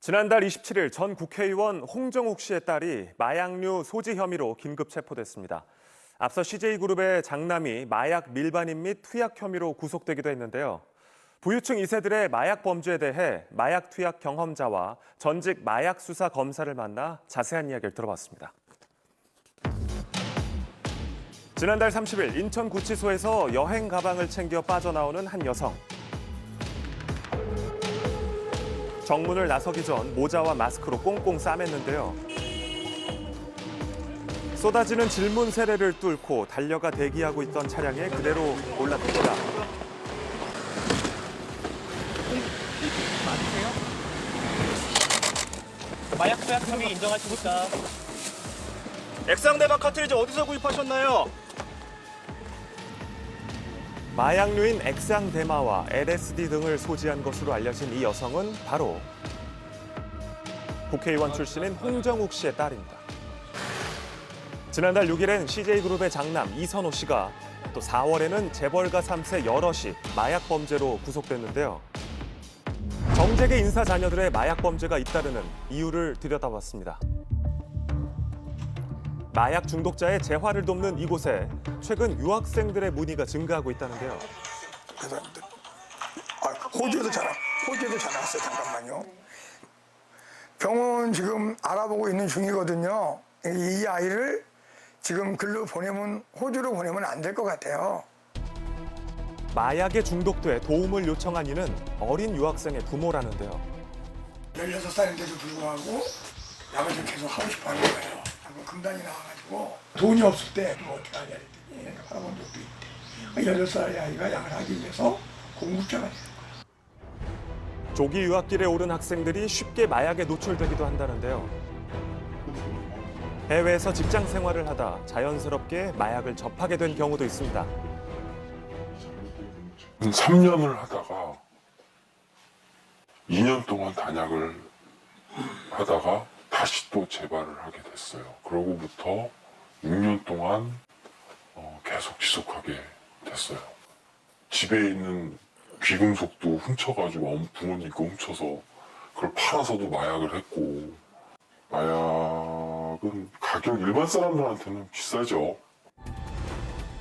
지난달 27일 전 국회의원 홍정욱 씨의 딸이 마약류 소지 혐의로 긴급 체포됐습니다. 앞서 CJ그룹의 장남이 마약 밀반입 및 투약 혐의로 구속되기도 했는데요. 부유층 2세들의 마약 범죄에 대해 마약 투약 경험자와 전직 마약 수사 검사를 만나 자세한 이야기를 들어봤습니다. 지난달 30일 인천 구치소에서 여행 가방을 챙겨 빠져나오는 한 여성. 정문을 나서기 전 모자와 마스크로 꽁꽁 싸맸는데요. 쏟아지는 질문 세례를 뚫고 달려가 대기하고 있던 차량에 그대로 올라탑니다. 맞으세요? 마약 투약 혐의 인정하십니까? 액상대박 카트리지 어디서 구입하셨나요? 마약류인 액상대마와 LSD 등을 소지한 것으로 알려진 이 여성은 바로 국회의원 출신인 홍정욱 씨의 딸입니다. 지난달 6일엔 CJ그룹의 장남 이선호 씨가 또 4월에는 재벌가 3세 여럿이 마약 범죄로 구속됐는데요. 정재계 인사 자녀들의 마약 범죄가 잇따르는 이유를 들여다봤습니다. 마약 중독자의 재활을 돕는 이곳에 최근 유학생들의 문의가 증가하고 있다는데요. 그래서 호주에도 전화 왔어요. 잠깐만요. 병원 지금 알아보고 있는 중이거든요. 이 아이를 지금 글로 보내면 호주로 보내면 안 될 것 같아요. 마약에 중독돼 도움을 요청한 이는 어린 유학생의 부모라는데요. 16살인데도 불구하고 약을 좀 계속 하고 싶어 하는 거예요. 금단이 나와가지고 돈이 없을 때 어떻게 하냐 했더니 알아본 적도 있대. 16살 아이가 약을 하기 위해서 공급자가 되는 거예요. 조기 유학길에 오른 학생들이 쉽게 마약에 노출되기도 한다는데요. 해외에서 직장 생활을 하다 자연스럽게 마약을 접하게 된 경우도 있습니다. 3년을 하다가 2년 동안 단약을 하다가 다시 또 재발을 하게 됐어요. 그러고부터 6년 동안 계속 지속하게 됐어요. 집에 있는 귀금속도 훔쳐가지고 부모님 거 훔쳐서 그걸 팔아서도 마약을 했고, 마약은 가격 일반 사람들한테는 비싸죠.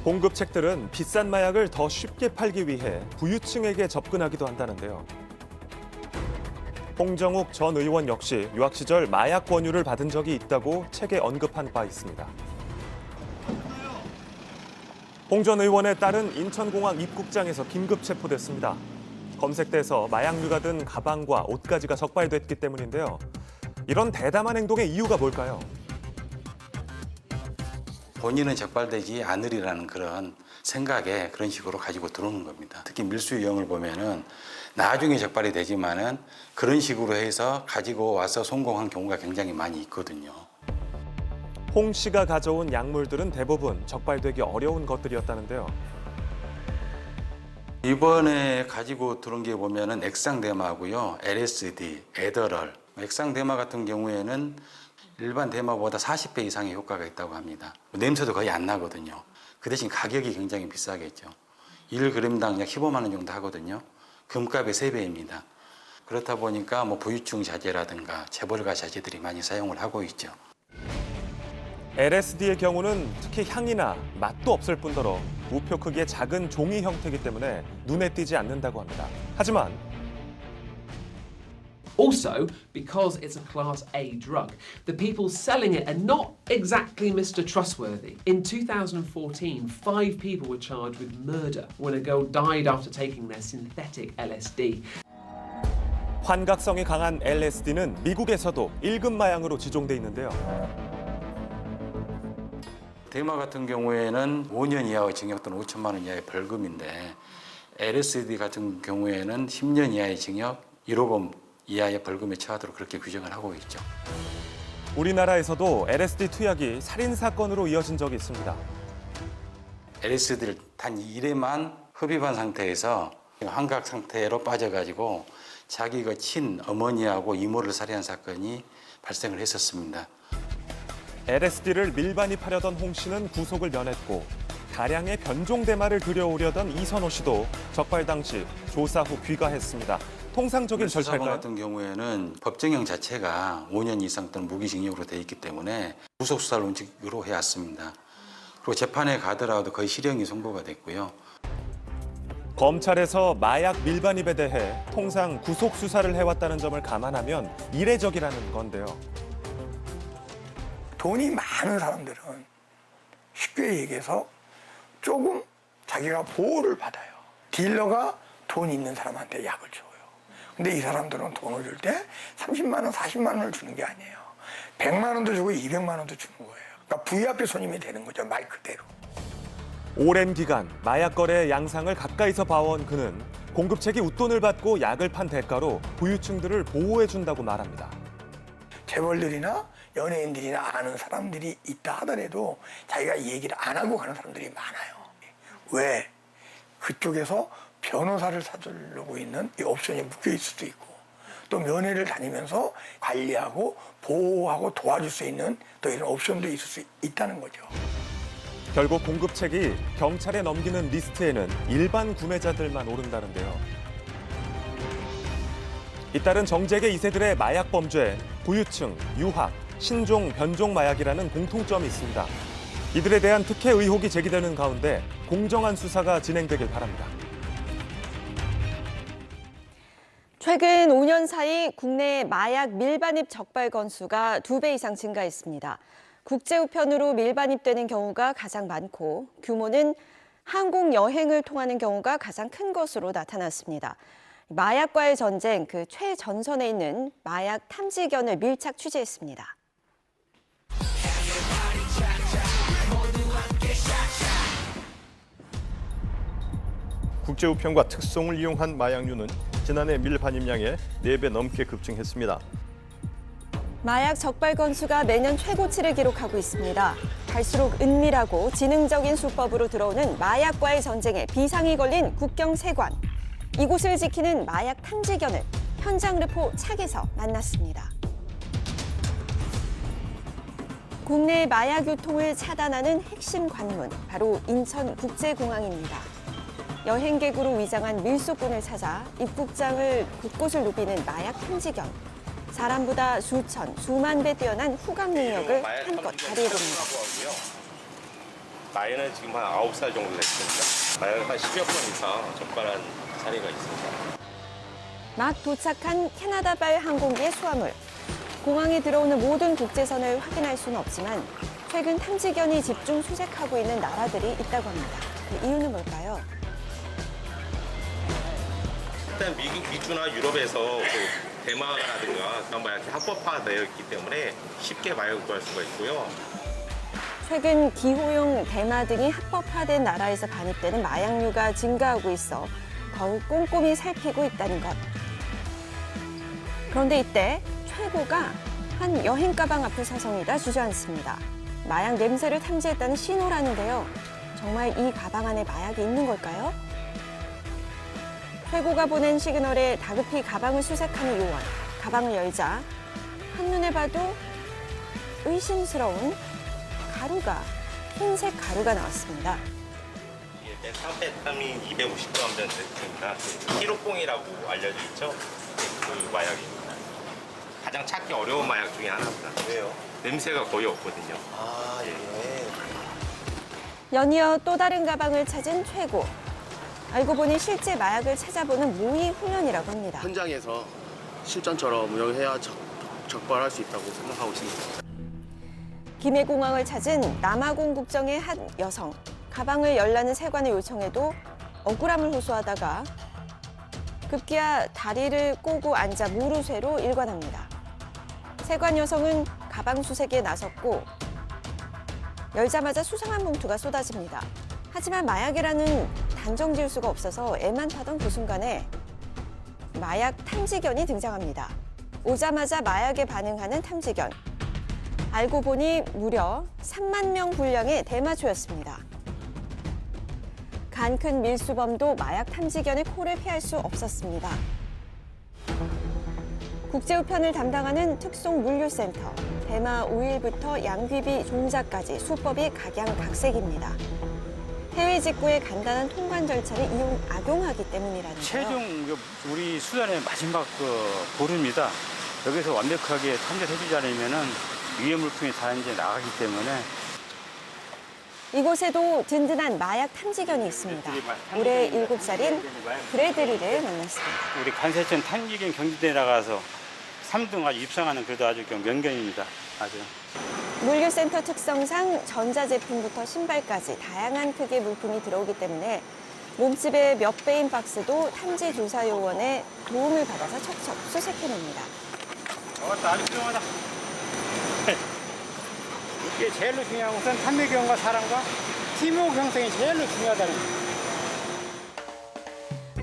공급책들은 비싼 마약을 더 쉽게 팔기 위해 부유층에게 접근하기도 한다는데요. 홍정욱 전 의원 역시 유학 시절 마약 권유를 받은 적이 있다고 책에 언급한 바 있습니다. 홍 전 의원의 딸은 인천공항 입국장에서 긴급 체포됐습니다. 검색대에서 마약류가 든 가방과 옷가지가 적발됐기 때문인데요. 이런 대담한 행동의 이유가 뭘까요? 본인은 적발되지 않으리라는 그런 생각에 그런 식으로 가지고 들어오는 겁니다. 특히 밀수 유형을 보면은 나중에 적발이 되지만은 그런 식으로 해서 가지고 와서 성공한 경우가 굉장히 많이 있거든요. 홍 씨가 가져온 약물들은 대부분 적발되기 어려운 것들이었다는데요. 이번에 가지고 들어온 게 보면은 액상대마고요, LSD, 에더럴. 액상대마 같은 경우에는 일반 대마보다 40배 이상의 효과가 있다고 합니다. 냄새도 거의 안 나거든요. 그 대신 가격이 굉장히 비싸겠죠. 1g당 약 15만 원 정도 하거든요. 금값의 3배입니다. 그렇다 보니까 부유층 자재라든가 재벌가 자재들이 많이 사용을 하고 있죠. LSD의 경우는 특히 향이나 맛도 없을 뿐더러 우표 크기의 작은 종이 형태이기 때문에 눈에 띄지 않는다고 합니다. 하지만 Also, because it's a Class A drug, the people selling it are not exactly Mr. Trustworthy. In 2014, 5 people were charged with murder when a girl died after taking their synthetic LSD. 환각성이 강한 LSD는 미국에서도 1급 마약으로 지정돼 있는데요. 대마 같은 경우에는 5년 이하의 징역 또는 5천만 원 이하의 벌금인데 LSD 같은 경우에는 10년 이하의 징역, 1억 이하의 벌금에 처하도록 그렇게 규정을 하고 있죠. 우리나라에서도 LSD 투약이 살인 사건으로 이어진 적이 있습니다. LSD를 단 1회만 흡입한 상태에서 환각 상태로 빠져가지고 자기 친어머니하고 이모를 살해한 사건이 발생을 했었습니다. LSD를 밀반입하려던 홍 씨는 구속을 면했고 다량의 변종 대마를 들여오려던 이선호 씨도 적발 당시 조사 후 귀가했습니다. 통상적인 수사범 절차일까요? 같은 경우에는 법정형 자체가 5년 이상 또는 무기징역으로 되어 있기 때문에 구속 수사를 원칙으로 해왔습니다. 그리고 재판에 가더라도 거의 실형이 선고가 됐고요. 검찰에서 마약 밀반입에 대해 통상 구속 수사를 해왔다는 점을 감안하면 이례적이라는 건데요. 돈이 많은 사람들은 쉽게 얘기해서 조금 자기가 보호를 받아요. 딜러가 돈 있는 사람한테 약을 줘요. 근데 이 사람들은 돈을 줄 때 30만 원, 40만 원을 주는 게 아니에요. 100만 원도 주고 200만 원도 주는 거예요. 그러니까 VIP 손님이 되는 거죠, 말 그대로. 오랜 기간 마약 거래의 양상을 가까이서 봐온 그는 공급책이 웃돈을 받고 약을 판 대가로 부유층들을 보호해준다고 말합니다. 재벌들이나 연예인들이나 아는 사람들이 있다 하더라도 자기가 얘기를 안 하고 가는 사람들이 많아요. 왜? 그쪽에서 변호사를 사주려고 있는 이 옵션이 묶여 있을 수도 있고 또 면회를 다니면서 관리하고 보호하고 도와줄 수 있는 또 이런 옵션도 있을 수 있다는 거죠. 결국 공급책이 경찰에 넘기는 리스트에는 일반 구매자들만 오른다는데요. 잇따른 정재계 2세들의 마약 범죄, 부유층, 유학, 신종, 변종 마약이라는 공통점이 있습니다. 이들에 대한 특혜 의혹이 제기되는 가운데 공정한 수사가 진행되길 바랍니다. 최근 5년 사이 국내 마약 밀반입 적발 건수가 2배 이상 증가했습니다. 국제 우편으로 밀반입되는 경우가 가장 많고 규모는 항공 여행을 통하는 경우가 가장 큰 것으로 나타났습니다. 마약과의 전쟁, 그 최전선에 있는 마약 탐지견을 밀착 취재했습니다. 국제우편과 특송을 이용한 마약류는 지난해 밀반입량의 4배 넘게 급증했습니다. 마약 적발 건수가 매년 최고치를 기록하고 있습니다. 갈수록 은밀하고 지능적인 수법으로 들어오는 마약과의 전쟁에 비상이 걸린 국경 세관. 이곳을 지키는 마약 탐지견을 현장 르포 착에서 만났습니다. 국내 마약 유통을 차단하는 핵심 관문, 바로 인천국제공항입니다. 여행객으로 위장한 밀수꾼을 찾아 입국장을 곳곳을 누비는 마약 탐지견. 사람보다 수천, 수만 배 뛰어난 후각 능력을 한껏 발휘해봅니다. 나이는 지금 한 9살 정도 됐습니다. 마약을 한 10여 건 이상 적발한 사례가 있습니다. 막 도착한 캐나다발 항공기의 수화물. 공항에 들어오는 모든 국제선을 확인할 수는 없지만 최근 탐지견이 집중 수색하고 있는 나라들이 있다고 합니다. 그 이유는 뭘까요? 일단 미주나 유럽에서 대마라든가 마약이 합법화되어 있기 때문에 쉽게 마약을 구할 수가 있고요. 최근 기호용 대마 등이 합법화된 나라에서 반입되는 마약류가 증가하고 있어 더욱 꼼꼼히 살피고 있다는 것. 그런데 이때 최고가 한 여행 가방 앞을 서성이다 주저앉습니다. 마약 냄새를 탐지했다는 신호라는데요. 정말 이 가방 안에 마약이 있는 걸까요? 최고가 보낸 시그널에 다급히 가방을 수색하는 요원. 가방을 열자 한눈에 봐도 의심스러운 가루가, 흰색 가루가 나왔습니다. 이게 메탄페타민 250g 된 제품입니다. 히로뽕이라고 알려져 있죠. 그 마약입니다. 가장 찾기 어려운 마약 중에 하나입니다. 왜요? 냄새가 거의 없거든요. 아, 예. 연이어 또 다른 가방을 찾은 최고. 알고 보니 실제 마약을 찾아보는 모의 훈련이라고 합니다. 현장에서 실전처럼 운영해야 적발할 수 있다고 생각하고 있습니다. 김해공항을 찾은 남아공 국적의 한 여성. 가방을 열라는 세관을 요청해도 억울함을 호소하다가 급기야 다리를 꼬고 앉아 무루쇠로 일관합니다. 세관 여성은 가방 수색에 나섰고 열자마자 수상한 봉투가 쏟아집니다. 하지만 마약이라는 단정 지을 수가 없어서 애만 타던 그 순간에 마약 탐지견이 등장합니다. 오자마자 마약에 반응하는 탐지견. 알고 보니 무려 3만 명 분량의 대마초였습니다. 간 큰 밀수범도 마약 탐지견의 코를 피할 수 없었습니다. 국제우편을 담당하는 특송물류센터. 대마 오일부터 양귀비 종자까지 수법이 각양각색입니다. 해외 직구의 간단한 통관 절차를 악용하기 때문이라는데요. 최종 우리 수단의 마지막 보루입니다. 여기서 완벽하게 탐지를 해주지 않으면은 위해 물품이 다 이제 나가기 때문에. 이곳에도 든든한 마약 탐지견이 있습니다. 올해 7살인 브래드리를 만났습니다. 우리 관세청 탐지견 경주대에 나가서 3등 아주 입상하는 그래도 아주 명견입니다. 아주. 물류센터 특성상 전자제품부터 신발까지 다양한 크기의 물품이 들어오기 때문에 몸집의 몇 배인 박스도 탐지조사요원의 도움을 받아서 척척 수색해냅니다. 아주 훌륭하다. 이게 제일로 중요한 것은 탐미경과 사람과 팀워크 형성이 제일로 중요하다는 거예요.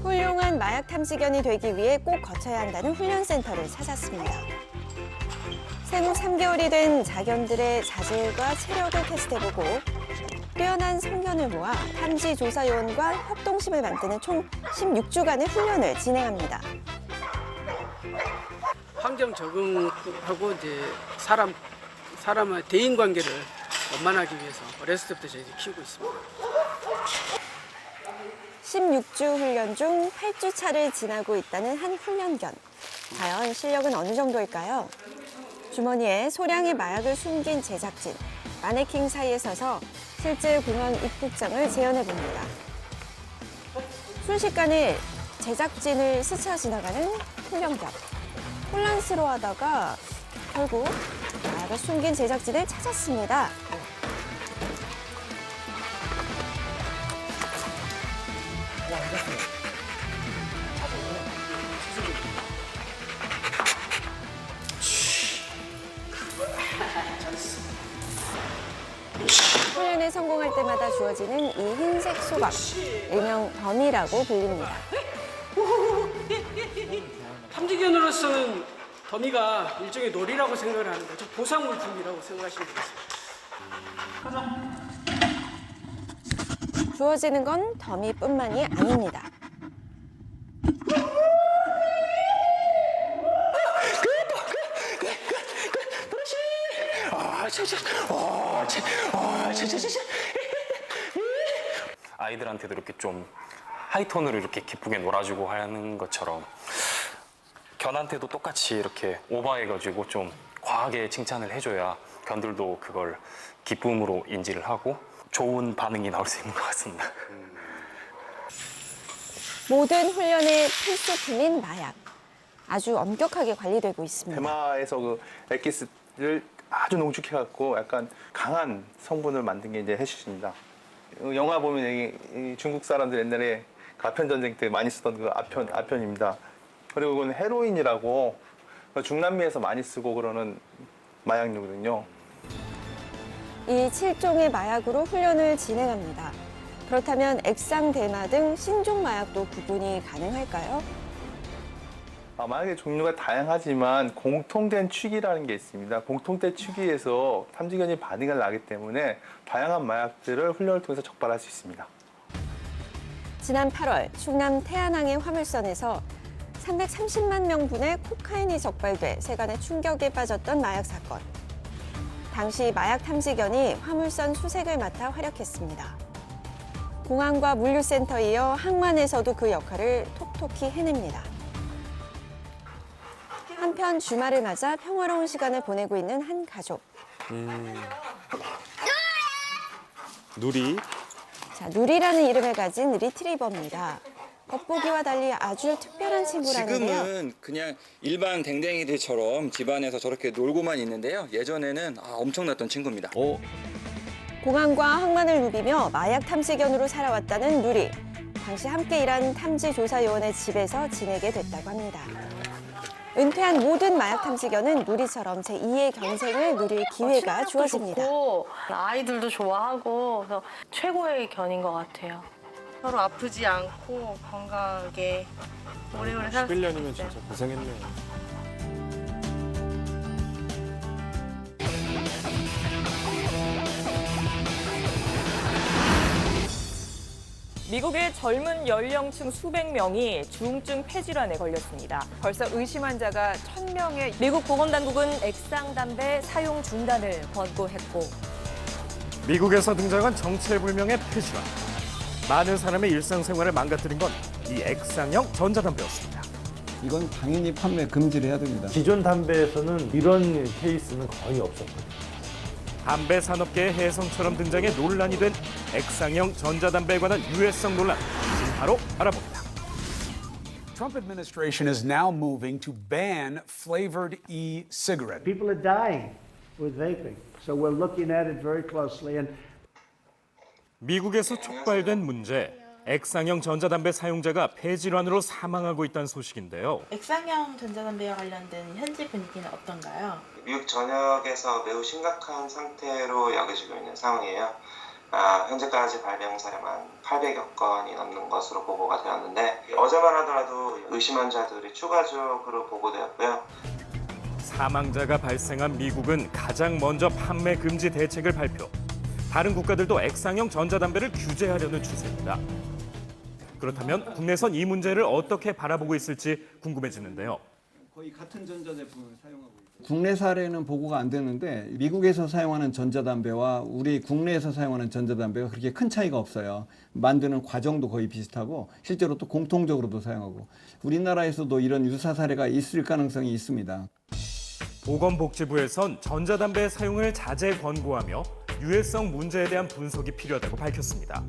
훌륭한 마약 탐지견이 되기 위해 꼭 거쳐야 한다는 훈련센터를 찾았습니다. 생후 3개월이 된 자견들의 자질과 체력을 테스트해보고 뛰어난 성견을 모아 탐지조사요원과 협동심을 만드는 총 16주간의 훈련을 진행합니다. 환경 적응하고 이제 사람의 대인 관계를 원만하기 위해서 어렸을 때부터 저희 키우고 있습니다. 16주 훈련 중 8주 차를 지나고 있다는 한 훈련견. 과연 실력은 어느 정도일까요? 주머니에 소량의 마약을 숨긴 제작진. 마네킹 사이에 서서 실제 공항 입국장을 재현해봅니다. 순식간에 제작진을 스쳐 지나가는 훈련견. 혼란스러워하다가 결국 마약을 숨긴 제작진을 찾았습니다. 훈련에 성공할 때마다 주어지는 이 흰색 소각, 일명 덤이라고 불립니다. 탐지견으로서는 더미가 일종의 놀이라고 생각을 하는 거죠. 보상 물품이라고 생각하시면 되겠습니다. 주어지는 건 더미뿐만이 아닙니다. 아이들한테도 이렇게 좀 하이톤으로 이렇게 기쁘게 놀아주고 하는 것처럼 견한테도 똑같이 이렇게 오버해가지고 좀 과하게 칭찬을 해줘야 견들도 그걸 기쁨으로 인지를 하고 좋은 반응이 나올 수 있는 것 같습니다. 모든 훈련의 필수품인 마약. 아주 엄격하게 관리되고 있습니다. 대마에서 그 엑기스를 아주 농축해갖고 약간 강한 성분을 만든 게 이제 해시입니다. 영화 보면 이 중국 사람들 옛날에 가편 전쟁 때 많이 쓰던 그 아편입니다. 그리고 그건 헤로인이라고 중남미에서 많이 쓰고 그러는 마약류거든요. 이 7종의 마약으로 훈련을 진행합니다. 그렇다면 액상, 대마 등 신종 마약도 구분이 가능할까요? 마약의 종류가 다양하지만 공통된 축이라는 게 있습니다. 공통된 축에서 탐지견이 반응을 나기 때문에 다양한 마약들을 훈련을 통해서 적발할 수 있습니다. 지난 8월 충남 태안항의 화물선에서 330만 명분의 코카인이 적발돼 세간의 충격에 빠졌던 마약 사건. 당시 마약 탐지견이 화물선 수색을 맡아 활약했습니다. 공항과 물류센터에 이어 항만에서도 그 역할을 톡톡히 해냅니다. 한편 주말을 맞아 평화로운 시간을 보내고 있는 한 가족. 누리. 자, 누리라는 이름을 가진 리트리버입니다. 겉보기와 달리 아주 특별한 친구라는데요. 지금은 그냥 일반 댕댕이들처럼 집안에서 저렇게 놀고만 있는데요. 예전에는 엄청났던 친구입니다. 공항과 항만을 누비며 마약 탐지견으로 살아왔다는 누리. 당시 함께 일한 탐지조사요원의 집에서 지내게 됐다고 합니다. 은퇴한 모든 마약 탐지견은 누리처럼 제2의 견생을 누릴 기회가 주어집니다. 좋고, 아이들도 좋아하고 그래서 최고의 견인 것 같아요. 서로 아프지 않고 건강하게 오래오래 살 수 있어요. 11년이면 진짜 고생했네요. 미국의 젊은 연령층 수백 명이 중증 폐질환에 걸렸습니다. 벌써 의심 환자가 1,000명에 미국 보건당국은 액상 담배 사용 중단을 권고했고 미국에서 등장한 정체불명의 폐질환. 많은 사람의 일상생활을 망가뜨린 건 이 액상형 전자담배였습니다. 이건 당연히 판매 금지를 해야 됩니다. 기존 담배에서는 이런 케이스는 거의 없었거든요. 담배 산업계의 혜성처럼 등장해 논란이 된 액상형 전자담배에 관한 유해성 논란, 지금 바로 알아봅니다. Trump administration is now moving to ban flavored e-cigarette. People are dying with vaping, so we're looking at it very closely. And 미국에서 촉발된 문제, 액상형 전자담배 사용자가 폐질환으로 사망하고 있다는 소식인데요. 액상형 전자담배와 관련된 현지 분위기는 어떤가요? 미국 전역에서 매우 심각한 상태로 여겨지고 있는 상황이에요. 현재까지 발병 사례만 800여 건이 넘는 것으로 보고가 되었는데 어제만 하더라도 의심 환자들이 추가적으로 보고되었고요. 사망자가 발생한 미국은 가장 먼저 판매 금지 대책을 발표. 다른 국가들도 액상형 전자담배를 규제하려는 추세입니다. 그렇다면 국내선 이 문제를 어떻게 바라보고 있을지 궁금해지는데요. 거의 같은 전자제품을 사용하고 있어요. 국내 사례는 보고가 안 되는데 미국에서 사용하는 전자담배와 우리 국내에서 사용하는 전자담배가 그렇게 큰 차이가 없어요. 만드는 과정도 거의 비슷하고 실제로 또 공통적으로도 사용하고 우리나라에서도 이런 유사 사례가 있을 가능성이 있습니다. 보건복지부에선 전자담배 사용을 자제 권고하며 유해성 문제에 대한 분석이 필요하다고 밝혔습니다.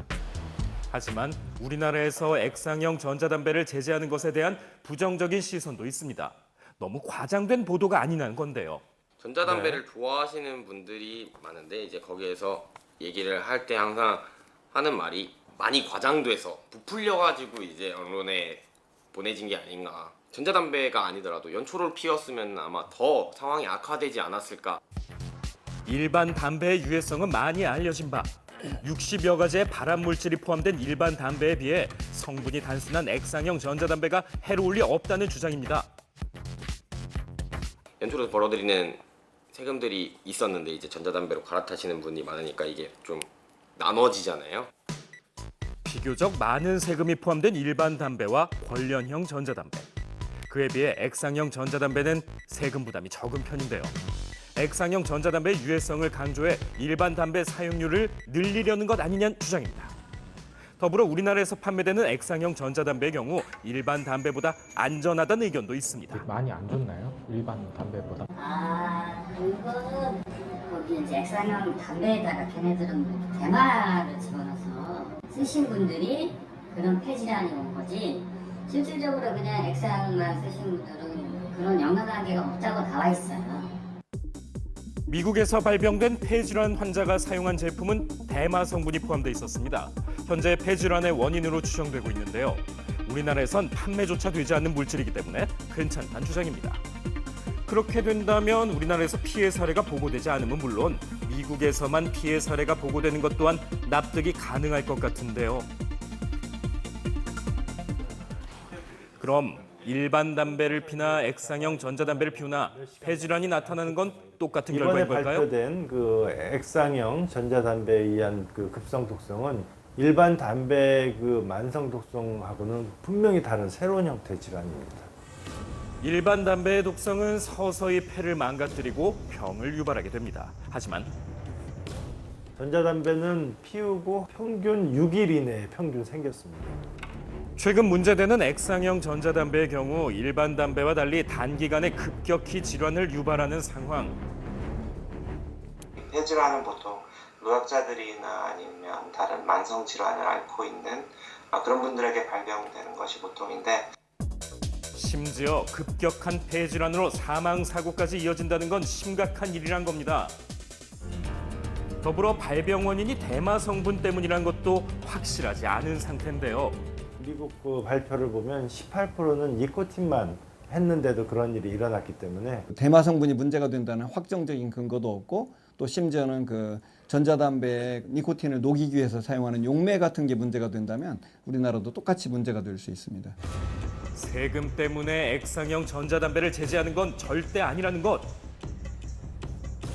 하지만 우리나라에서 액상형 전자담배를 제재하는 것에 대한 부정적인 시선도 있습니다. 너무 과장된 보도가 아니냐는 건데요. 전자담배를 좋아하시는 분들이 많은데 이제 거기에서 얘기를 할 때 항상 하는 말이 많이 과장돼서 부풀려가지고 이제 언론에 보내진 게 아닌가. 전자담배가 아니더라도 연초를 피웠으면 아마 더 상황이 악화되지 않았을까. 일반 담배의 유해성은 많이 알려진 바 60여 가지의 발암 물질이 포함된 일반 담배에 비해 성분이 단순한 액상형 전자담배가 해로울 리 없다는 주장입니다. 연초로 벌어들이는 세금들이 있었는데 이제 전자담배로 갈아타시는 분이 많으니까 이게 좀 나눠지잖아요. 비교적 많은 세금이 포함된 일반 담배와 관련형 전자담배. 그에 비해 액상형 전자담배는 세금 부담이 적은 편인데요. 액상형 전자담배의 유해성을 강조해 일반 담배 사용률을 늘리려는 것 아니냐는 주장입니다. 더불어 우리나라에서 판매되는 액상형 전자담배의 경우 일반 담배보다 안전하다는 의견도 있습니다. 많이 안 좋나요? 일반 담배보다? 그거는 거기 이제 액상형 담배에다가 걔네들은 대마를 집어넣어서 쓰신 분들이 그런 폐질환이 온 거지 실질적으로 그냥 액상만 쓰신 분들은 그런 연관관계가 없다고 나와 있어요. 미국에서 발병된 폐질환 환자가 사용한 제품은 대마 성분이 포함돼 있었습니다. 현재 폐질환의 원인으로 추정되고 있는데요. 우리나라에선 판매조차 되지 않는 물질이기 때문에 괜찮다는 주장입니다. 그렇게 된다면 우리나라에서 피해 사례가 보고되지 않으면 물론 미국에서만 피해 사례가 보고되는 것 또한 납득이 가능할 것 같은데요. 그럼 일반 담배를 피나 액상형 전자담배를 피우나 폐질환이 나타나는 건 똑같은 결과인 이번에 걸까요? 발표된 그 액상형 전자담배에 의한 그 급성 독성은 일반 담배 그 만성 독성하고는 분명히 다른 새로운 형태의 질환입니다. 일반 담배의 독성은 서서히 폐를 망가뜨리고 병을 유발하게 됩니다. 하지만 전자담배는 피우고 평균 6일 이내에 평균 생겼습니다. 최근 문제되는 액상형 전자담배의 경우 일반 담배와 달리 단기간에 급격히 질환을 유발하는 상황. 폐질환은 보통 노약자들이나 아니면 다른 만성 질환을 앓고 있는 그런 분들에게 발병되는 것이 보통인데 심지어 급격한 폐질환으로 사망 사고까지 이어진다는 건 심각한 일이란 겁니다. 더불어 발병 원인이 대마 성분 때문이란 것도 확실하지 않은 상태인데요. 미국 그 발표를 보면 18%는 니코틴만 했는데도 그런 일이 일어났기 때문에 대마 성분이 문제가 된다는 확정적인 근거도 없고 또 심지어는 그 전자담배에 니코틴을 녹이기 위해서 사용하는 용매 같은 게 문제가 된다면 우리나라도 똑같이 문제가 될 수 있습니다. 세금 때문에 액상형 전자담배를 제재하는 건 절대 아니라는 것.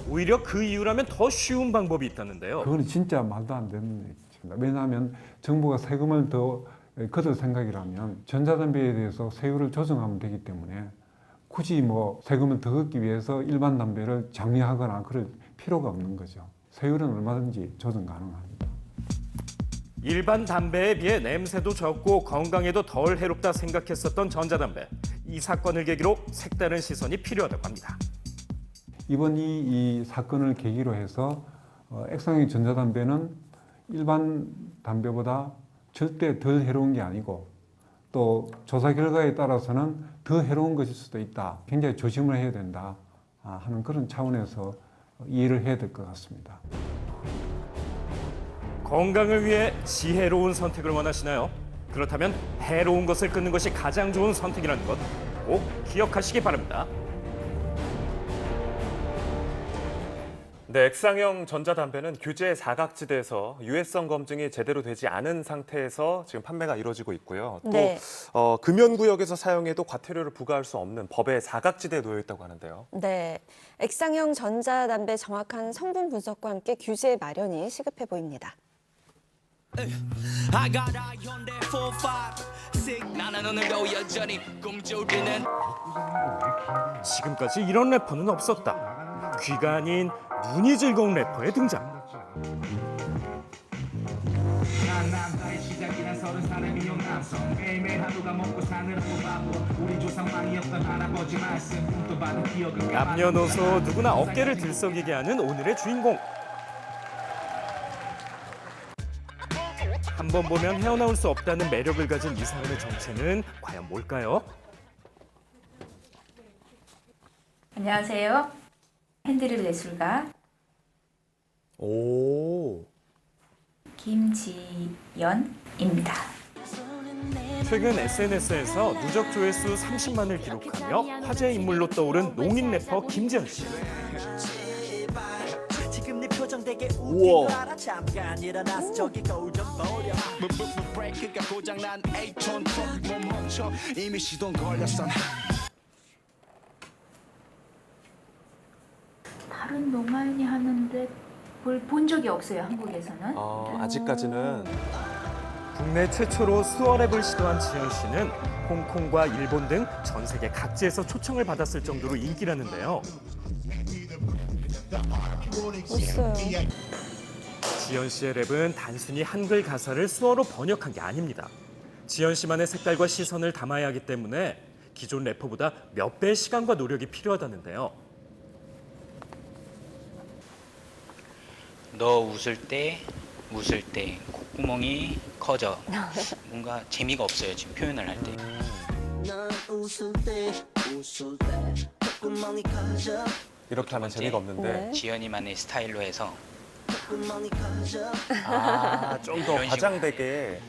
오히려 그 이유라면 더 쉬운 방법이 있다는데요. 그건 진짜 말도 안 되는 얘기입니다. 왜냐하면 정부가 세금을 더 거둘 생각이라면 전자담배에 대해서 세율을 조정하면 되기 때문에 굳이 뭐 세금을 더 걷기 위해서 일반 담배를 장려하거나 그럴 필요가 없는 거죠. 세율은 얼마든지 조정 가능합니다. 일반 담배에 비해 냄새도 적고 건강에도 덜 해롭다 생각했었던 전자담배. 이 사건을 계기로 색다른 시선이 필요하다고 합니다. 이번 이 사건을 계기로 해서 액상형 전자담배는 일반 담배보다 절대 덜 해로운 게 아니고 또 조사 결과에 따라서는 더 해로운 것일 수도 있다. 굉장히 조심을 해야 된다 하는 그런 차원에서 이해를 해야 될 것 같습니다. 건강을 위해 지혜로운 선택을 원하시나요? 그렇다면 해로운 것을 끊는 것이 가장 좋은 선택이라는 것 꼭 기억하시기 바랍니다. 네, 액상형 전자담배는 규제 사각지대에서 유해성 검증이 제대로 되지 않은 상태에서 지금 판매가 이루어지고 있고요. 또 네. 금연구역에서 사용해도 과태료를 부과할 수 없는 법의 사각지대에 놓여 있다고 하는데요. 네, 액상형 전자담배 정확한 성분 분석과 함께 규제 마련이 시급해 보입니다. 지금까지 이런 래퍼는 없었다. 귀가 아닌 눈이 즐거운 래퍼의 등장. 남녀노소 누구나 어깨를 들썩이게 하는 오늘의 주인공. 한 번 보면 헤어나올 수 없다는 매력을 가진 이 사람의 정체는 과연 뭘까요? 안녕하세요. 핸드릴 예술가 오. 김지연입니다. 최근 SNS에서 누적 조회수 30만을 기록하며 화제 인물로 떠오른 농인 래퍼 김지연 씨. 우와. 다른 노마인이 하는데 본 적이 없어요, 한국에서는. 아직까지는. 국내 최초로 수어랩을 시도한 지연 씨는 홍콩과 일본 등 전 세계 각지에서 초청을 받았을 정도로 인기라는데요. 멋있어요. 지연 씨의 랩은 단순히 한글 가사를 수어로 번역한 게 아닙니다. 지연 씨만의 색깔과 시선을 담아야 하기 때문에 기존 래퍼보다 몇 배의 시간과 노력이 필요하다는데요. 너 웃을 때 콧구멍이 커져. 뭔가 재미가 없어요, 지금 표현을 할 때. 이렇게 하면 재미가 없는데. 네. 지연이만의 스타일로 해서 좀 더 과장되게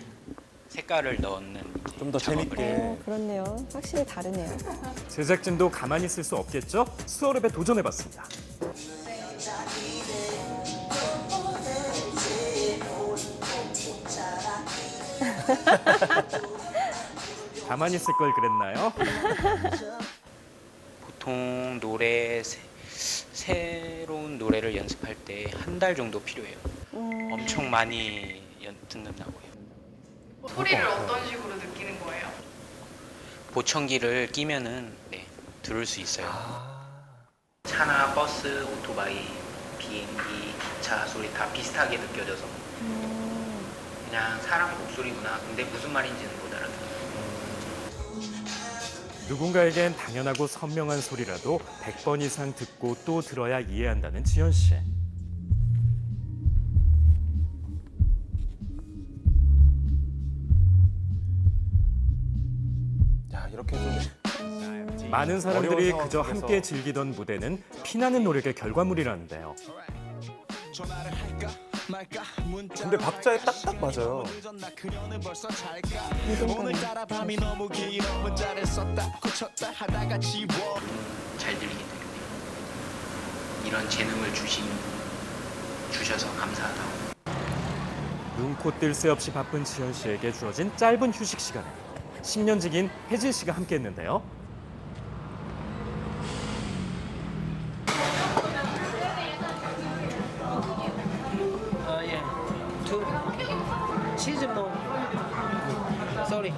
색깔을 넣는 좀 더 재밌게. 그렇네요. 확실히 다르네요. 제작진도 가만히 있을 수 없겠죠? 수어랩에 도전해봤습니다. 가만히 있을 걸 그랬나요? 보통 새로운 노래를 연습할 때 한 달 정도 필요해요. 엄청 많이 듣는다고 해요. 소리를 어떤 식으로 느끼는 거예요? 보청기를 끼면은 들을 수 있어요. 차나 버스, 오토바이, 비행기, 기차 소리 다 비슷하게 느껴져서 그냥 사람 목소리구나. 근데 무슨 말인지는 못 알아들어요. 누군가에겐 당연하고 선명한 소리라도 100번 이상 듣고 또 들어야 이해한다는 지연 씨. 야, 이렇게 좀 많은 사람들이 어려운 그저 상황 속에서. 함께 즐기던 무대는 피나는 노력의 결과물이라는데요. 근데 박자에 딱딱 맞아요. 잘 들리게 돼요. 이런 재능을 주셔서 감사하다고. 눈코 뜰 새 없이 바쁜 지연 씨에게 주어진 짧은 휴식 시간에 10년 지긴 혜진 씨가 함께했는데요. 치즈 쏘리.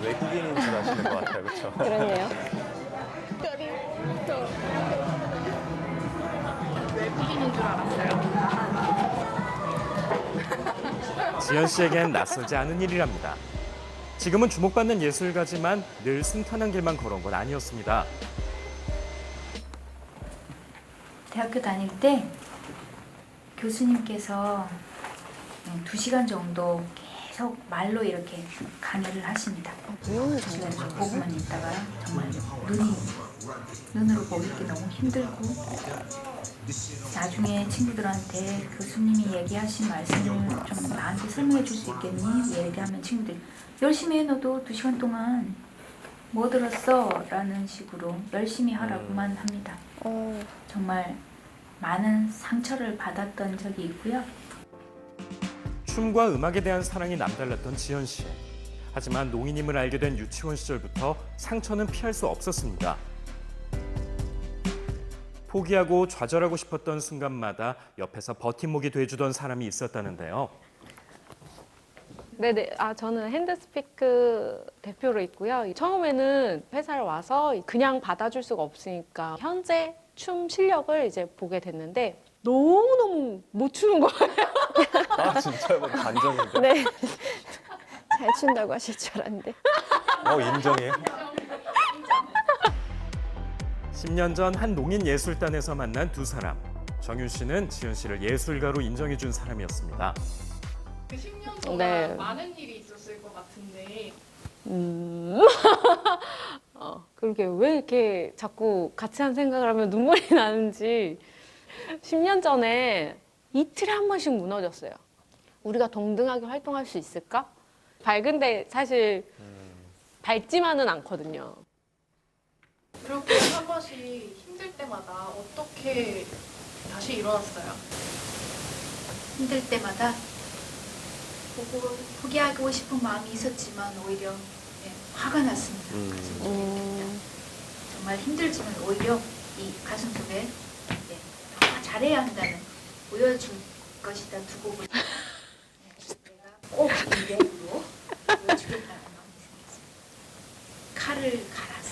외국인인 줄 아시는 것 같아요, 그렇죠? 그러네요. 외국인인 줄 알았어요. 지연 씨에겐 낯설지 않은 일이랍니다. 지금은 주목받는 예술가지만 늘 순탄한 길만 걸어온 건 아니었습니다. 대학교 다닐 때 교수님께서 2시간 정도 계속 말로 이렇게 강의를 하십니다. 그래서 보고만 있다가 정말 눈으로 보기 너무 힘들고 나중에 친구들한테 교수님이 얘기하신 말씀을 좀 나한테 설명해 줄 수 있겠니? 얘기하면 친구들이 열심히 해 너도 2시간 동안 뭐 들었어? 라는 식으로 열심히 하라고만 합니다. 정말 많은 상처를 받았던 적이 있고요. 춤과 음악에 대한 사랑이 남달랐던 지연 씨. 하지만 농인임을 알게 된 유치원 시절부터 상처는 피할 수 없었습니다. 포기하고 좌절하고 싶었던 순간마다 옆에서 버팀목이 돼주던 사람이 있었다는데요. 네네. 저는 핸드스피크 대표로 있고요. 처음에는 회사를 와서 그냥 받아줄 수가 없으니까 현재 춤 실력을 이제 보게 됐는데 너무너무 못 추는 거예요. 아 진짜 뭐 반전인데. 네. 잘 춘다고 하실 줄 알았는데. 인정해요. 10년 전 한 농인 예술단에서 만난 두 사람. 정윤 씨는 지연 씨를 예술가로 인정해준 사람이었습니다. 그 10년 동안 네. 많은 일이 있었을 것 같은데 그러게 왜 이렇게 자꾸 같이 한 생각을 하면 눈물이 나는지 10년 전에 이틀에 한 번씩 무너졌어요. 우리가 동등하게 활동할 수 있을까? 밝은데 사실 밝지만은 않거든요. 그렇게 한 번씩 힘들 때마다 어떻게 다시 일어났어요? 힘들 때마다 포기하고 싶은 마음이 있었지만 오히려 화가 났습니다. 정말 힘들지만 오히려 이 가슴 속에 잘해야 한다는 보여줄 것이다 두 곡을 내가 꼭 이대로 보여주겠다는 마음이 생겼습니다. 칼을 갈았어요.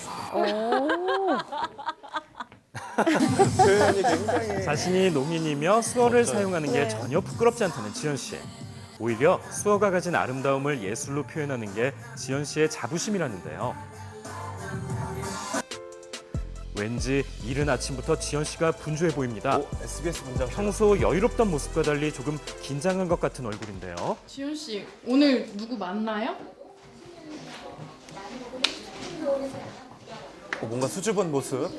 표현이 굉장히 자신이 농인이며 수어를 사용하는 게 전혀 부끄럽지 않다는 지연 씨. 오히려 수어가 가진 아름다움을 예술로 표현하는 게 지연 씨의 자부심이라는데요. 왠지 이른 아침부터 지연 씨가 분주해 보입니다. SBS 분장. 평소 여유롭던 모습과 달리 조금 긴장한 것 같은 얼굴인데요. 지훈 씨 오늘 누구 만나요? 뭔가 수줍은 모습.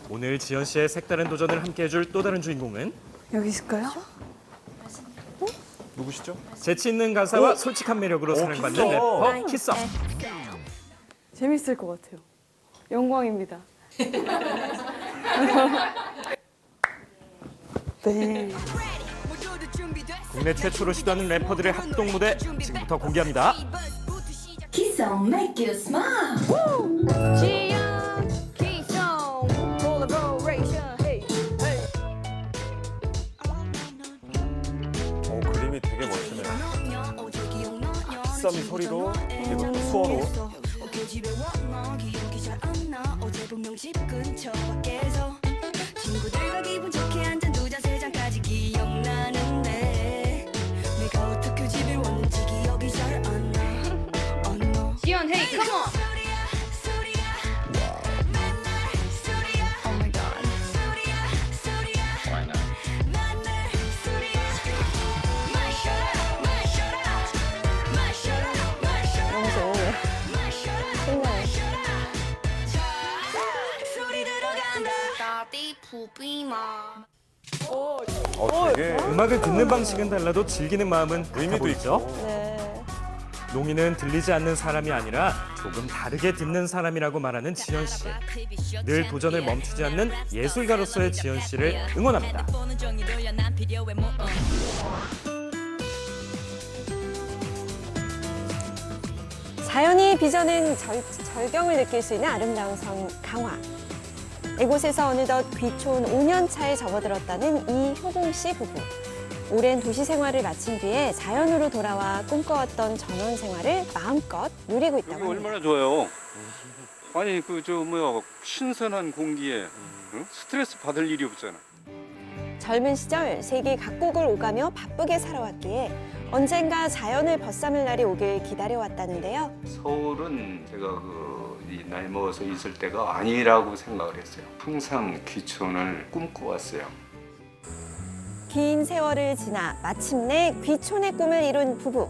오늘 지연 씨의 색다른 도전을 함께 해줄 또 다른 주인공은 여기 있을까요? 누구시죠? 재치 있는 가사와 솔직한 매력으로 사랑받는 래퍼 키썸. 재밌을 것 같아요. 영광입니다. 네. 국내 최초로 시도하는 래퍼들의 합동 무대 지금부터 공개합니다. 키썸 make you smile. 그림이 되게 멋지네요. 키썸이 소리로 그리고 수어로. 친구들과 기분 좋게 앉은 두 잔 세 잔까지 기억나는데 내가 어떻게 집에 왔는지 기억이 잘 안 나. 지연 헤이 컴온! 너무 좋으네요. 신나요. 되게 음악을 듣는 방식은 달라도 즐기는 마음은 의미도 있죠. 네. 농인은 들리지 않는 사람이 아니라 조금 다르게 듣는 사람이라고 말하는 지연 씨. 늘 도전을 멈추지 않는 예술가로서의 지연 씨를 응원합니다. 자연이 빚어낸 절경을 느낄 수 있는 아름다운 성 강화. 이곳에서 어느덧 귀촌 5년 차에 접어들었다는 이효봉 씨 부부. 오랜 도시 생활을 마친 뒤에 자연으로 돌아와 꿈꿔왔던 전원 생활을 마음껏 누리고 있다고 합니다. 얼마나 좋아요. 아니 신선한 공기에 스트레스 받을 일이 없잖아. 젊은 시절 세계 각국을 오가며 바쁘게 살아왔기에 언젠가 자연을 벗삼을 날이 오길 기다려왔다는데요. 서울은 제가 이 나이 먹어서 있을 때가 아니라고 생각을 했어요. 항상 귀촌을 꿈꿔왔어요. 긴 세월을 지나 마침내 귀촌의 꿈을 이룬 부부.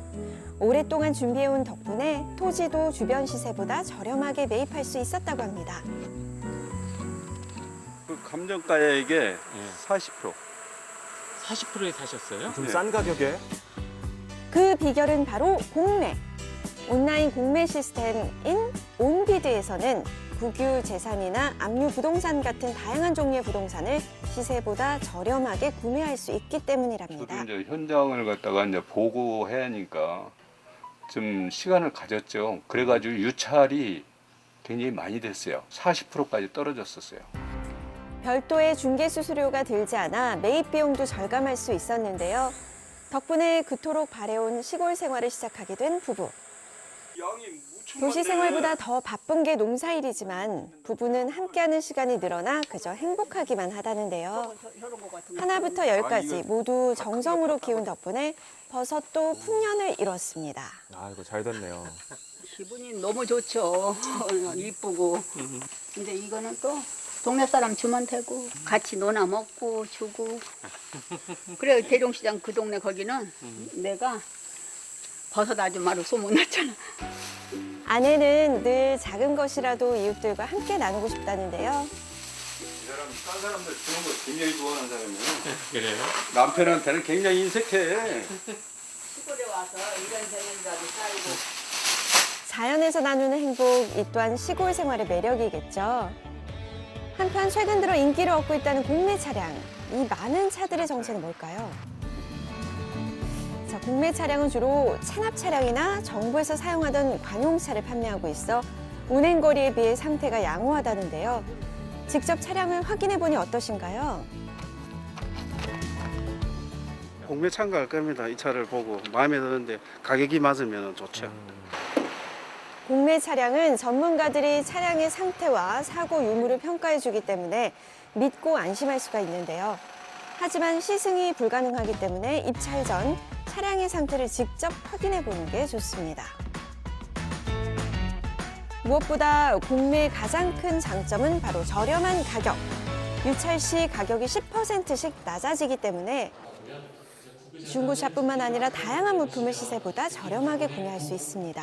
오랫동안 준비해온 덕분에 토지도 주변 시세보다 저렴하게 매입할 수 있었다고 합니다. 그 감정가액의 40%. 40%에 사셨어요? 좀 싼 가격에. 그 비결은 바로 공매. 온라인 공매 시스템인 온비드에서는 국유 재산이나 압류 부동산 같은 다양한 종류의 부동산을 시세보다 저렴하게 구매할 수 있기 때문이랍니다. 저도 이제 현장을 갖다가 이제 보고 해야 하니까 좀 시간을 가졌죠. 그래가지고 유찰이 굉장히 많이 됐어요. 40%까지 떨어졌었어요. 별도의 중개 수수료가 들지 않아 매입 비용도 절감할 수 있었는데요. 덕분에 그토록 바래온 시골 생활을 시작하게 된 부부. 도시 생활보다 더 바쁜 게 농사일이지만 부부는 함께하는 시간이 늘어나 그저 행복하기만 하다는데요. 하나부터 열까지 모두 정성으로 키운 덕분에 버섯도 풍년을 이뤘습니다. 아, 이거 잘 됐네요. 기분이 너무 좋죠. 이쁘고. 근데 이거는 또 동네 사람 주면 되고 같이 놀아 먹고 주고. 그래 대룡시장 그 동네 거기는 내가 버섯 아줌마로 소문났잖아. 아내는 늘 작은 것이라도 이웃들과 함께 나누고 싶다는데요. 이 사람 딴 사람들 주는 거 굉장히 좋아하는 사람이에요. 그래요? 남편한테는 굉장히 인색해. 시골에 와서 이런 재능이라도 쌓이고. 자연에서 나누는 행복, 이 또한 시골 생활의 매력이겠죠. 한편 최근 들어 인기를 얻고 있다는 공매 차량. 이 많은 차들의 정체는 뭘까요? 자, 공매 차량은 주로 체납 차량이나 정부에서 사용하던 관용차를 판매하고 있어 운행거리에 비해 상태가 양호하다는데요. 직접 차량을 확인해 보니 어떠신가요? 공매 참가할 겁니다. 이 차를 보고 마음에 드는데 가격이 맞으면 좋죠. 공매 차량은 전문가들이 차량의 상태와 사고 유무를 평가해 주기 때문에 믿고 안심할 수가 있는데요. 하지만 시승이 불가능하기 때문에 입찰 전 차량의 상태를 직접 확인해 보는 게 좋습니다. 무엇보다 공매의 가장 큰 장점은 바로 저렴한 가격. 유찰 시 가격이 10%씩 낮아지기 때문에 중고차뿐만 아니라 다양한 물품을 시세보다 저렴하게 구매할 수 있습니다.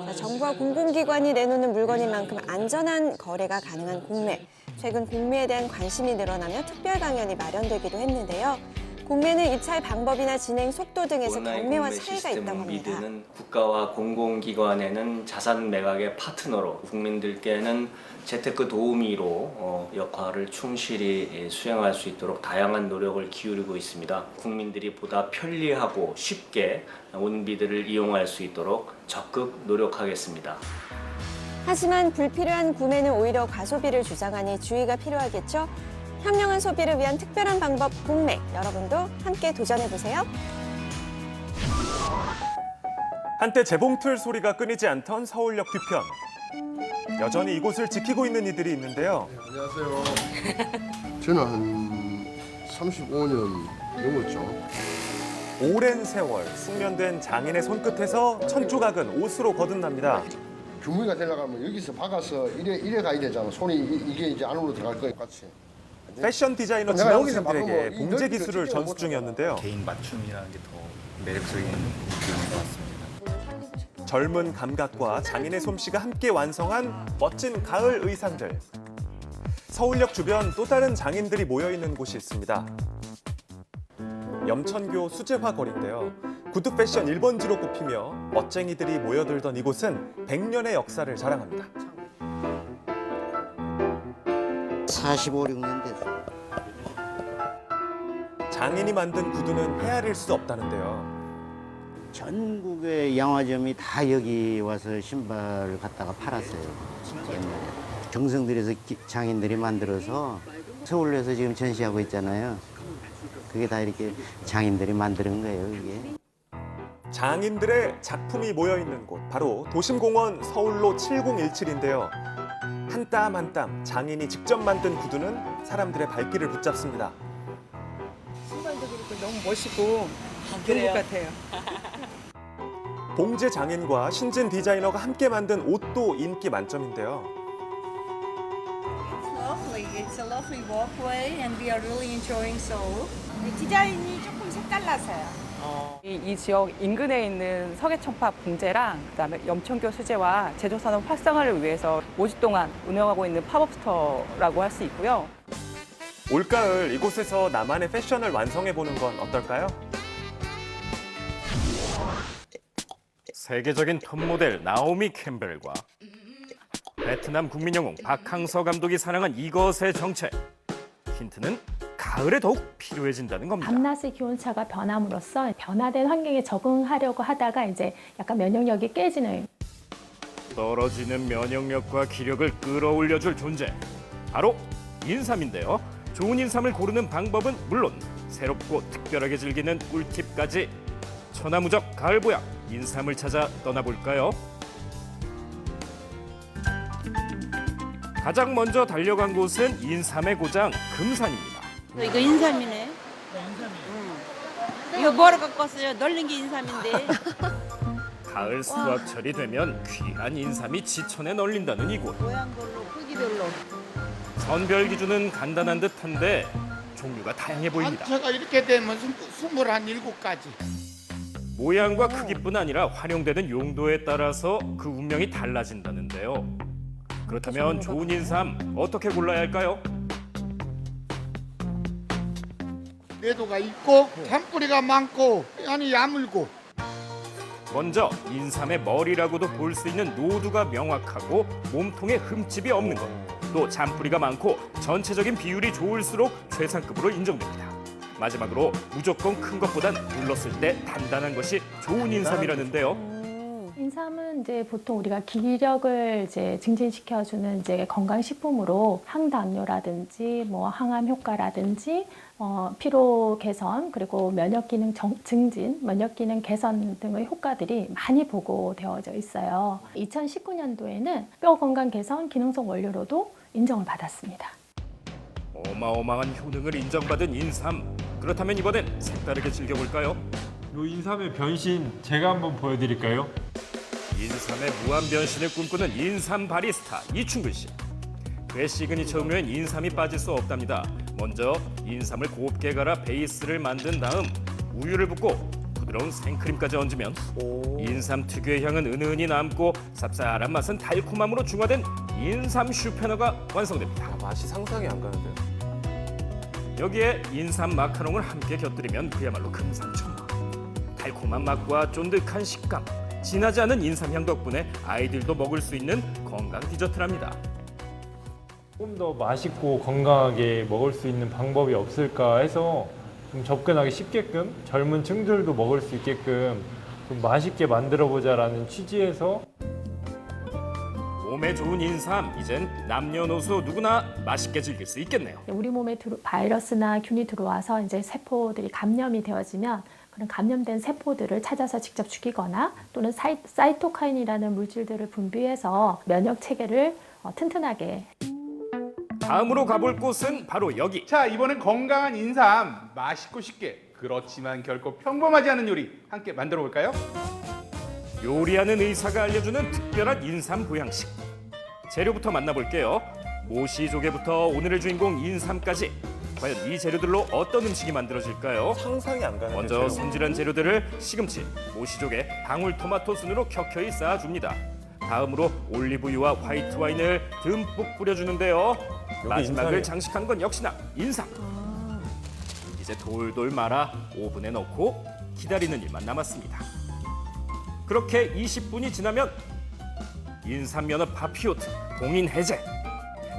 자, 정부와 공공기관이 내놓는 물건인 만큼 안전한 거래가 가능한 공매. 최근 공매에 대한 관심이 늘어나며 특별 강연이 마련되기도 했는데요. 공매는 입찰 방법이나 진행 속도 등에서 경매와 차이가 있다고 합니다. 온비드는 국가와 공공기관에는 자산 매각의 파트너로 국민들께는 재테크 도우미로 역할을 충실히 수행할 수 있도록 다양한 노력을 기울이고 있습니다. 국민들이 보다 편리하고 쉽게 온비드를 이용할 수 있도록 적극 노력하겠습니다. 하지만 불필요한 구매는 오히려 과소비를 주장하니 주의가 필요하겠죠? 현명한 소비를 위한 특별한 방법 공매. 여러분도 함께 도전해보세요. 한때 재봉틀 소리가 끊이지 않던 서울역 뒤편. 여전히 이곳을 지키고 있는 이들이 있는데요. 안녕하세요. 저는 한 35년 넘었죠. 오랜 세월 숙련된 장인의 손끝에서 천조각은 옷으로 거듭납니다. 규모가 되려면 여기서 박아서 이래 가야 되잖아. 손이 이게 이제 안으로 들어갈 거예요, 같이. 패션 디자이너 지망생들에게 봉제 기술을 전수 중이었는데요. 개인 맞춤이라는 게 더 매력적인 느낌인 것 같습니다. 젊은 감각과 장인의 솜씨가 함께 완성한 멋진 가을 의상들. 서울역 주변 또 다른 장인들이 모여있는 곳이 있습니다. 염천교 수제화 거리인데요. 구두 패션 1번지로 꼽히며 멋쟁이들이 모여들던 이곳은 100년의 역사를 자랑합니다. 45, 6년 됐어. 장인이 만든 구두는 헤아릴 수 없다는데요. 전국의 양화점이 다 여기 와서 신발을 갖다가 팔았어요. 옛날에. 정성 들여서 장인들이 만들어서 서울에서 지금 전시하고 있잖아요. 그게 다 이렇게 장인들이 만드는 거예요, 이게. 장인들의 작품이 모여있는 곳, 바로 도심공원 서울로 7017인데요. 한 땀 한 땀 장인이 직접 만든 구두는 사람들의 발길을 붙잡습니다. 신발도 그렇고 너무 멋있고 좋은 것 같아요. 봉제 장인과 신진 디자이너가 함께 만든 옷도 인기 만점인데요. Lovely. It's a lovely walkway and we are really enjoying Seoul. 디자인이 조금 색달라서요. 이 지역 인근에 있는 서계청파 봉제랑 그다음에 염천교 수제와 제조산업 활성화를 위해서 5주 동안 운영하고 있는 팝업 스토어라고 할 수 있고요. 올가을 이곳에서 나만의 패션을 완성해보는 건 어떨까요? 세계적인 톱 모델 나오미 캠벨과 베트남 국민 영웅 박항서 감독이 사랑한 이것의 정체. 힌트는 가을에 더욱 필요해진다는 겁니다. 밤낮의 기온차가 변함으로써 변화된 환경에 적응하려고 하다가 이제 약간 면역력이 깨지는. 떨어지는 면역력과 기력을 끌어올려줄 존재. 바로 인삼인데요. 좋은 인삼을 고르는 방법은 물론 새롭고 특별하게 즐기는 꿀팁까지. 천하무적 가을 보약 인삼을 찾아 떠나볼까요? 가장 먼저 달려간 곳은 인삼의 고장 금산입니다. 이거 인삼이네. 이거 뭐로 갖고 왔어요? 널린 게 인삼인데. 가을 수확철이 되면 귀한 인삼이 지천에 널린다는 이곳. 모양별로, 크기별로. 선별 기준은 간단한 듯한데 종류가 다양해 보입니다. 단체가 이렇게 되면 27가지. 모양과 크기뿐 아니라 활용되는 용도에 따라서 그 운명이 달라진다는데요. 그렇다면 좋은 인삼 어떻게 골라야 할까요? 내도가 있고 잔뿌리가 많고 안이 야물고. 먼저 인삼의 머리라고도 볼 수 있는 노두가 명확하고 몸통에 흠집이 없는 것. 또 잔뿌리가 많고 전체적인 비율이 좋을수록 최상급으로 인정됩니다. 마지막으로 무조건 큰 것보단 눌렀을 때 단단한 것이 좋은 인삼이라는데요. 인삼은 이제 보통 우리가 기력을 이제 증진시켜주는 이제 건강식품으로 항당뇨라든지 뭐 항암 효과라든지 피로 개선 그리고 면역 기능 증진, 면역 기능 개선 등의 효과들이 많이 보고되어져 있어요. 2019년도에는 뼈 건강 개선 기능성 원료로도 인정을 받았습니다. 어마어마한 효능을 인정받은 인삼. 그렇다면 이번엔 색다르게 즐겨볼까요? 요 인삼의 변신 제가 한번 보여드릴까요? 인삼의 무한 변신을 꿈꾸는 인삼 바리스타 이충근 씨. 그의 시그니처 음료엔 인삼이 빠질 수 없답니다. 먼저 인삼을 곱게 갈아 베이스를 만든 다음 우유를 붓고 부드러운 생크림까지 얹으면 인삼 특유의 향은 은은히 남고 쌉쌀한 맛은 달콤함으로 중화된 인삼 슈페너가 완성됩니다. 맛이 상상이 안 가는데요. 여기에 인삼 마카롱을 함께 곁들이면 그야말로 금상첨화. 달콤한 맛과 쫀득한 식감, 진하지 않은 인삼향 덕분에 아이들도 먹을 수 있는 건강 디저트랍니다. 조금 더 맛있고 건강하게 먹을 수 있는 방법이 없을까 해서 좀 접근하기 쉽게끔 젊은 층들도 먹을 수 있게끔 좀 맛있게 만들어보자라는 취지에서 몸에 좋은 인삼, 이젠 남녀노소 누구나 맛있게 즐길 수 있겠네요. 우리 몸에 바이러스나 균이 들어와서 이제 세포들이 감염이 되어지면 그런 감염된 세포들을 찾아서 직접 죽이거나 또는 사이토카인이라는 물질들을 분비해서 면역 체계를 튼튼하게. 다음으로 가볼 곳은 바로 여기. 자, 이번엔 건강한 인삼, 맛있고 쉽게 그렇지만 결코 평범하지 않은 요리 함께 만들어 볼까요? 요리하는 의사가 알려주는 특별한 인삼 보양식. 재료부터 만나볼게요. 모시조개부터 오늘의 주인공 인삼까지. 과연 이 재료들로 어떤 음식이 만들어질까요? 상상이 안 가는 먼저 손질한 재료들을 시금치, 모시조개, 방울토마토 순으로 켜켜이 쌓아줍니다. 다음으로 올리브유와 화이트 와인을 듬뿍 뿌려주는데요. 마지막을 인삼이에요. 장식한 건 역시나 인삼. 이제 돌돌 말아 오븐에 넣고 기다리는 일만 남았습니다. 그렇게 20분이 지나면 인삼 면허 파피오트, 봉인 해제.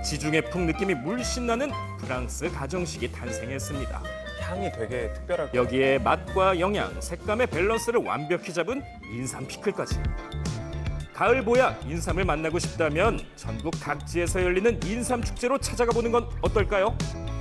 지중해 풍 느낌이 물씬 나는 프랑스 가정식이 탄생했습니다. 향이 되게 특별할 것 여기에 맛과 영양, 색감의 밸런스를 완벽히 잡은 인삼 피클까지. 가을 보약 인삼을 만나고 싶다면 전국 각지에서 열리는 인삼 축제로 찾아가 보는 건 어떨까요?